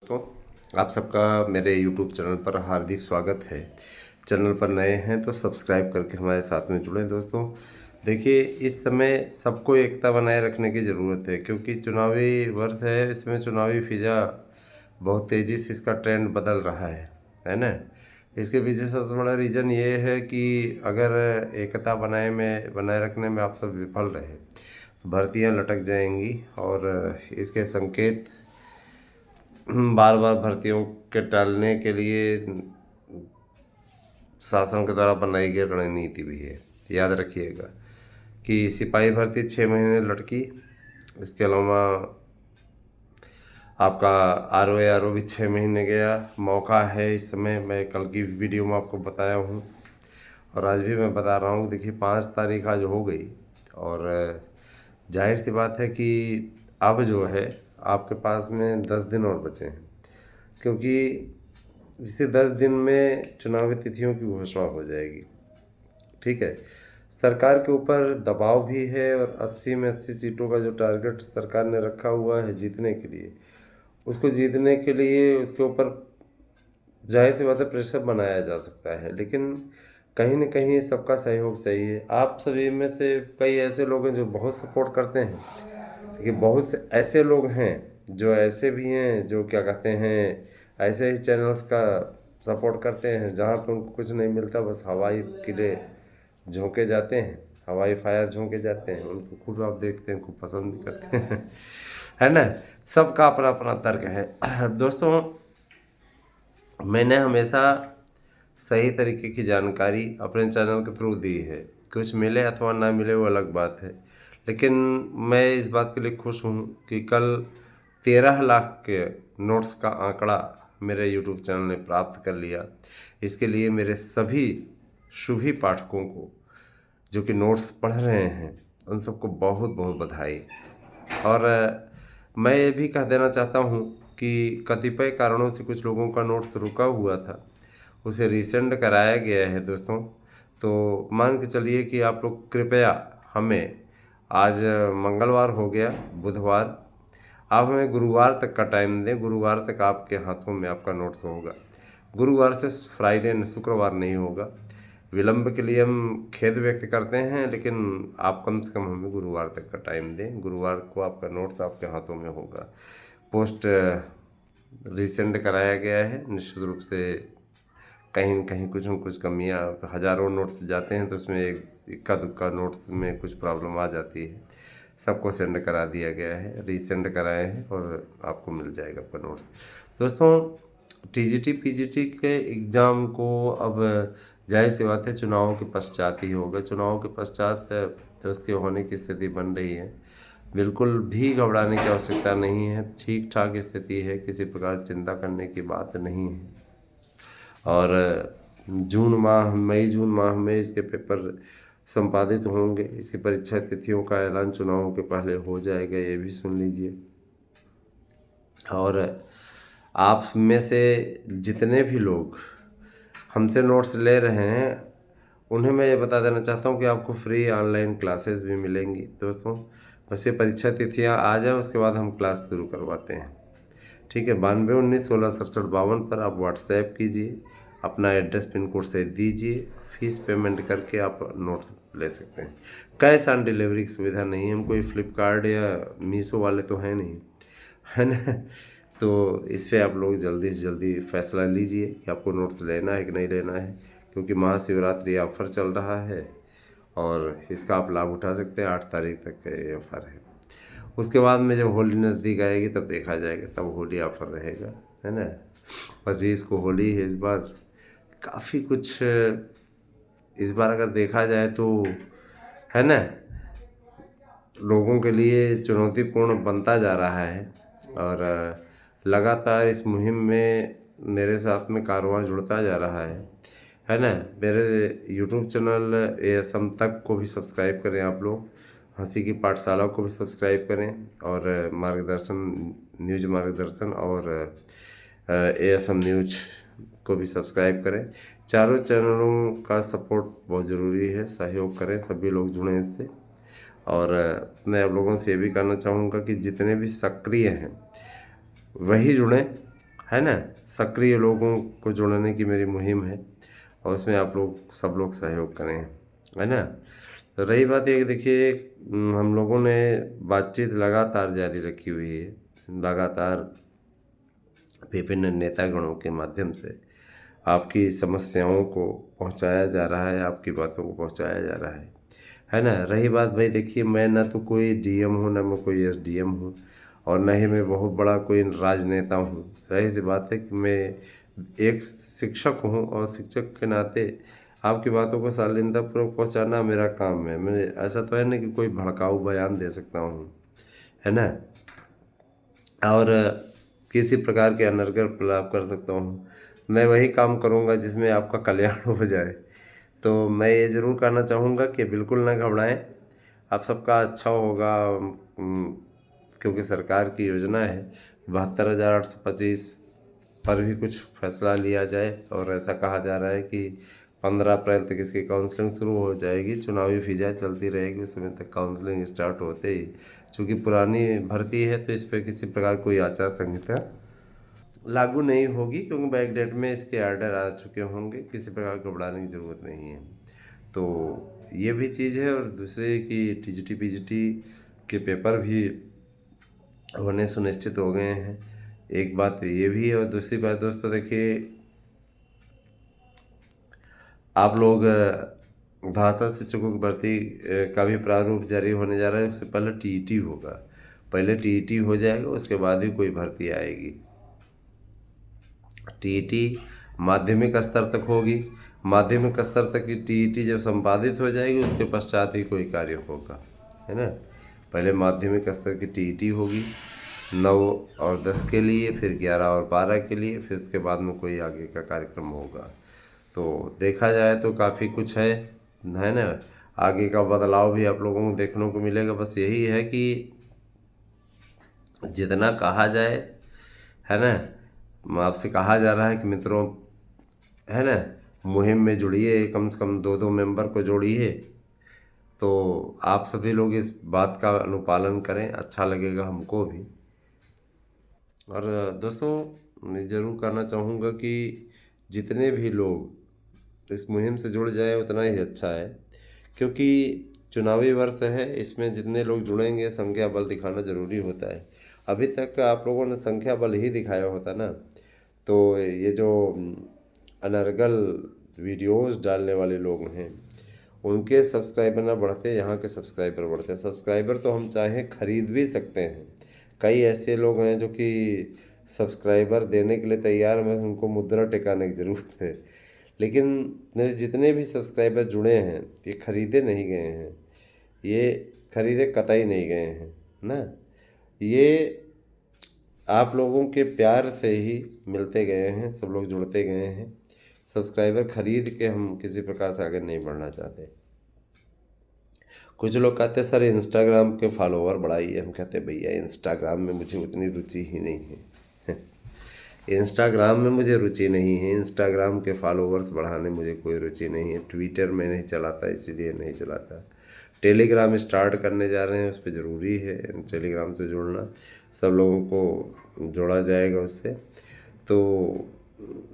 तो आप सबका मेरे YouTube चैनल पर हार्दिक स्वागत है। चैनल पर नए हैं तो सब्सक्राइब करके हमारे साथ में जुड़ें दोस्तों। देखिए, इस समय सबको एकता बनाए रखने की ज़रूरत है क्योंकि चुनावी वर्ष है। इसमें चुनावी फिजा बहुत तेज़ी से इसका ट्रेंड बदल रहा है ना। इसके पीछे सबसे बड़ा रीज़न ये है कि अगर एकता बनाए रखने में आप सब विफल रहे तो भर्तियाँ लटक जाएंगी और इसके संकेत बार बार भर्तियों के टालने के लिए शासन के द्वारा बनाई गई रणनीति भी है। याद रखिएगा कि सिपाही भर्ती 6 महीने लटकी। इसके अलावा आपका आर ओ भी 6 महीने गया। मौका है इस समय, मैं कल की वीडियो में आपको बताया हूँ और आज भी मैं बता रहा हूँ। देखिए, 5 तारीख आज हो गई और जाहिर सी बात है कि अब जो है आपके पास में 10 दिन और बचे हैं क्योंकि इसी 10 दिन में चुनावी तिथियों की घोषणा हो जाएगी। ठीक है, सरकार के ऊपर दबाव भी है और 80 में 80 सीटों का जो टारगेट सरकार ने रखा हुआ है जीतने के लिए, उसको जीतने के लिए उसके ऊपर जाहिर सी बात है प्रेशर बनाया जा सकता है, लेकिन कहीं न कहीं सबका सहयोग चाहिए। आप सभी में से कई ऐसे लोग हैं जो बहुत सपोर्ट करते हैं, लेकिन बहुत से ऐसे लोग हैं जो ऐसे भी हैं जो क्या कहते हैं, ऐसे ही चैनल्स का सपोर्ट करते हैं जहाँ पे उनको कुछ नहीं मिलता, बस हवाई किले झोंके जाते हैं, हवाई फायर झोंके जाते हैं। उनको खूब आप देखते हैं, खूब पसंद भी करते हैं है ना। सबका अपना अपना तर्क है दोस्तों। मैंने हमेशा सही तरीके की जानकारी अपने चैनल के थ्रू दी है। कुछ मिले अथवा ना मिले वो अलग बात है, लेकिन मैं इस बात के लिए खुश हूँ कि कल 13 लाख के नोट्स का आंकड़ा मेरे यूट्यूब चैनल ने प्राप्त कर लिया। इसके लिए मेरे सभी शुभी पाठकों को जो कि नोट्स पढ़ रहे हैं उन सबको बहुत बहुत बधाई। और मैं ये भी कह देना चाहता हूँ कि कतिपय कारणों से कुछ लोगों का नोट्स रुका हुआ था, उसे रीसेंड कराया गया है दोस्तों। तो मान के चलिए कि आप लोग कृपया हमें, आज मंगलवार हो गया, बुधवार, आप हमें गुरुवार तक का टाइम दें। गुरुवार तक आपके हाथों में आपका नोट्स होगा। गुरुवार से फ्राइडे शुक्रवार नहीं होगा। विलंब के लिए हम खेद व्यक्त करते हैं, लेकिन आप कम से कम हमें गुरुवार तक का टाइम दें। गुरुवार को आपका नोट्स आपके हाथों में होगा। पोस्ट रिसेंड कराया गया है निश्चित रूप से। कहीं न कहीं कुछ न कुछ कमियाँ, हज़ारों नोट्स जाते हैं तो उसमें एक इक्का दुक्का नोट्स में कुछ प्रॉब्लम आ जाती है। सबको सेंड करा दिया गया है, रीसेंड कराए हैं और आपको मिल जाएगा आपका नोट्स। दोस्तों, टीजीटी पीजीटी के एग्ज़ाम को अब जाहिर सी बात है चुनावों के पश्चात ही होगा। चुनावों के पश्चात तो उसके होने की स्थिति बन रही है। बिल्कुल भी घबराने की आवश्यकता नहीं है, ठीक ठाक स्थिति है, किसी प्रकार चिंता करने की बात नहीं है। और मई जून माह में इसके पेपर संपादित होंगे। इसकी परीक्षा तिथियों का ऐलान चुनावों के पहले हो जाएगा, ये भी सुन लीजिए। और आप में से जितने भी लोग हमसे नोट्स ले रहे हैं उन्हें मैं ये बता देना चाहता हूँ कि आपको फ्री ऑनलाइन क्लासेस भी मिलेंगी दोस्तों। बस ये परीक्षा तिथियाँ आ जाए उसके बाद हम क्लास शुरू करवाते हैं। ठीक है, 9219166752 पर आप व्हाट्सएप कीजिए, अपना एड्रेस पिन कोड से दीजिए, फीस पेमेंट करके आप नोट्स ले सकते हैं। कैश ऑन डिलीवरी की सुविधा नहीं है। हम कोई फ्लिपकार्ट या मीशो वाले तो हैं नहीं, है ना। तो इस पर आप लोग जल्दी से जल्दी फैसला लीजिए कि आपको नोट्स लेना है कि नहीं लेना है, क्योंकि महाशिवरात्रि ऑफर चल रहा है और इसका आप लाभ उठा सकते हैं। 8 तारीख तक का ये ऑफर है। उसके बाद में जब होली नज़दीक आएगी तब देखा जाएगा, तब होली ऑफर रहेगा, है ना। 25 को होली है इस बार। काफ़ी कुछ इस बार अगर देखा जाए तो, है ना, लोगों के लिए चुनौतीपूर्ण बनता जा रहा है। और लगातार इस मुहिम में मेरे साथ में कारवां जुड़ता जा रहा है ना। मेरे यूट्यूब चैनल एएसएम तक को भी सब्सक्राइब करें आप लोग, हंसी की पाठशाला को भी सब्सक्राइब करें और न्यूज मार्गदर्शन और एएसएम न्यूज को भी सब्सक्राइब करें। चारों चैनलों का सपोर्ट बहुत ज़रूरी है, सहयोग करें, सभी लोग जुड़ें इससे। और मैं आप लोगों से ये भी कहना चाहूँगा कि जितने भी सक्रिय हैं वही जुड़ें, है ना, सक्रिय लोगों को जोड़ने की मेरी मुहिम है और उसमें आप लोग सब लोग सहयोग करें, है ना। तो रही बात ये कि देखिए हम लोगों ने बातचीत लगातार जारी रखी हुई है, लगातार विभिन्न नेतागणों के माध्यम से आपकी समस्याओं को पहुंचाया जा रहा है, आपकी बातों को पहुंचाया जा रहा है ना। रही बात भाई देखिए, मैं ना तो कोई डीएम हूँ, ना मैं कोई एसडीएम हूँ, और न ही मैं बहुत बड़ा कोई राजनेता हूँ। रही सी बात है कि मैं एक शिक्षक हूँ और शिक्षक के नाते आपकी बातों को शालीनतापूर्वक पहुँचाना मेरा काम है। मैं ऐसा तो है ना कि कोई भड़काऊ बयान दे सकता हूँ, है ना, और किसी प्रकार के अनर्गल प्रलाप कर सकता हूँ। मैं वही काम करूँगा जिसमें आपका कल्याण हो जाए। तो मैं ये ज़रूर कहना चाहूँगा कि बिल्कुल ना घबराएं, आप सबका अच्छा होगा। क्योंकि सरकार की योजना है 72,825 पर भी कुछ फैसला लिया जाए, और ऐसा कहा जा रहा है कि 15 अप्रैल तक इसकी काउंसलिंग शुरू हो जाएगी। चुनावी फिजा चलती रहेगी, उस समय तक काउंसलिंग स्टार्ट होते ही, चूँकि पुरानी भर्ती है तो इस पर किसी प्रकार कोई आचार संहिता लागू नहीं होगी, क्योंकि बैक डेट में इसके आर्डर आ चुके होंगे। किसी प्रकार घबराने की ज़रूरत नहीं है। तो ये भी चीज़ है, और दूसरे कि टीजीटी पीजीटी के पेपर भी होने सुनिश्चित हो गए हैं, एक बात ये भी है। और दूसरी बात दोस्तों देखिए, आप लोग भाषा शिक्षकों की भर्ती का भी प्रारूप जारी होने जा रहा है। उससे पहले टीईटी होगा, पहले टीईटी हो जाएगा, उसके बाद ही कोई भर्ती आएगी। टीईटी माध्यमिक स्तर तक होगी, माध्यमिक स्तर तक की टीईटी जब संपादित हो जाएगी उसके पश्चात ही कोई कार्य होगा, है ना। पहले माध्यमिक स्तर की टीईटी होगी 9 और 10 के लिए, फिर 11 और 12 के लिए, फिर उसके बाद में कोई आगे का कार्यक्रम होगा। तो देखा जाए तो काफ़ी कुछ है ना। आगे का बदलाव भी आप लोगों को देखने को मिलेगा। बस यही है कि जितना कहा जाए, है ना, आपसे कहा जा रहा है कि मित्रों, है ना, मुहिम में जुड़िए, कम से कम 2-2 मेंबर को जोड़िए। तो आप सभी लोग इस बात का अनुपालन करें, अच्छा लगेगा हमको भी। और दोस्तों मैं ज़रूर कहना चाहूँगा कि जितने भी लोग इस मुहिम से जुड़ जाए उतना ही अच्छा है, क्योंकि चुनावी वर्ष है, इसमें जितने लोग जुड़ेंगे संख्या बल दिखाना ज़रूरी होता है। अभी तक आप लोगों ने संख्या बल ही दिखाया होता ना, तो ये जो अनर्गल वीडियोस डालने वाले लोग हैं उनके सब्सक्राइबर ना बढ़ते, यहाँ के सब्सक्राइबर बढ़ते। सब्सक्राइबर तो हम चाहें खरीद भी सकते हैं, कई ऐसे लोग हैं जो कि सब्सक्राइबर देने के लिए तैयार हैं, उनको मुद्रा टिकाने की ज़रूरत है। लेकिन मेरे जितने भी सब्सक्राइबर जुड़े हैं ये खरीदे नहीं गए हैं, ये खरीदे कतई नहीं गए हैं ना, ये आप लोगों के प्यार से ही मिलते गए हैं, सब लोग जुड़ते गए हैं। सब्सक्राइबर खरीद के हम किसी प्रकार से आगे नहीं बढ़ना चाहते। कुछ लोग कहते हैं सर इंस्टाग्राम के फॉलोअर बढ़ाइए, हम कहते हैं भैया इंस्टाग्राम में मुझे उतनी रुचि ही नहीं है। इंस्टाग्राम में मुझे रुचि नहीं है, इंस्टाग्राम के फॉलोअर्स बढ़ाने मुझे कोई रुचि नहीं है। ट्विटर में नहीं चलाता, इसीलिए नहीं चलाता। टेलीग्राम स्टार्ट करने जा रहे हैं, उस पर ज़रूरी है टेलीग्राम से जुड़ना, सब लोगों को जोड़ा जाएगा उससे। तो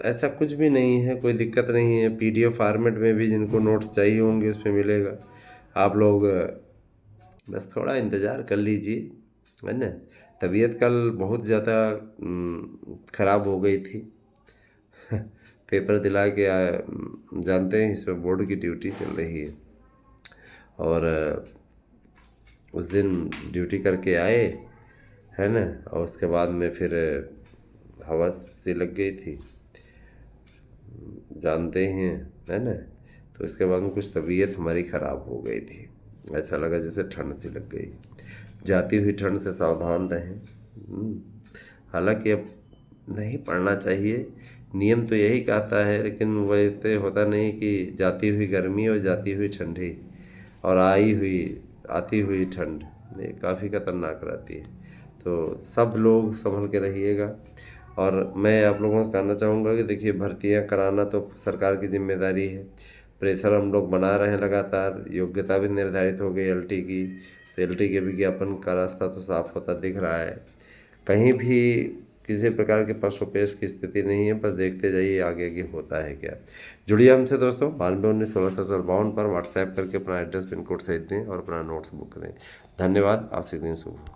ऐसा कुछ भी नहीं है, कोई दिक्कत नहीं है। पीडीएफ फॉर्मेट में भी जिनको नोट्स चाहिए होंगे उस पर मिलेगा। आप लोग बस थोड़ा इंतज़ार कर लीजिए, है ना। तबीयत कल बहुत ज़्यादा ख़राब हो गई थी। पेपर दिला के जानते हैं इसमें बोर्ड की ड्यूटी चल रही है, और उस दिन ड्यूटी करके आए, है ना, और उसके बाद में फिर हवस सी लग गई थी, जानते हैं, है ना। तो इसके बाद में कुछ तबीयत हमारी ख़राब हो गई थी, ऐसा लगा जैसे ठंड सी लग गई। जाती हुई ठंड से सावधान रहें। हालांकि अब नहीं पढ़ना चाहिए, नियम तो यही कहता है, लेकिन वैसे होता नहीं कि जाती हुई गर्मी और जाती हुई ठंडी और आती हुई ठंड, ये काफ़ी खतरनाक रहती है। तो सब लोग संभल के रहिएगा। और मैं आप लोगों से कहना चाहूँगा कि देखिए भर्तियाँ कराना तो सरकार की जिम्मेदारी है, प्रेशर हम लोग बना रहे हैं लगातार। योग्यता भी निर्धारित हो गई एलटी की, तो एलटी के विज्ञापन का रास्ता तो साफ होता दिख रहा है। कहीं भी किसी प्रकार के पशुपेश की स्थिति नहीं है, बस देखते जाइए आगे की होता है क्या। जुड़िए हमसे दोस्तों 9219 16 पर व्हाट्सएप करके अपना एड्रेस पिन कोड सहित दें और अपना नोट्स बुक करें। धन्यवाद। आवश्यक दिन शुभ।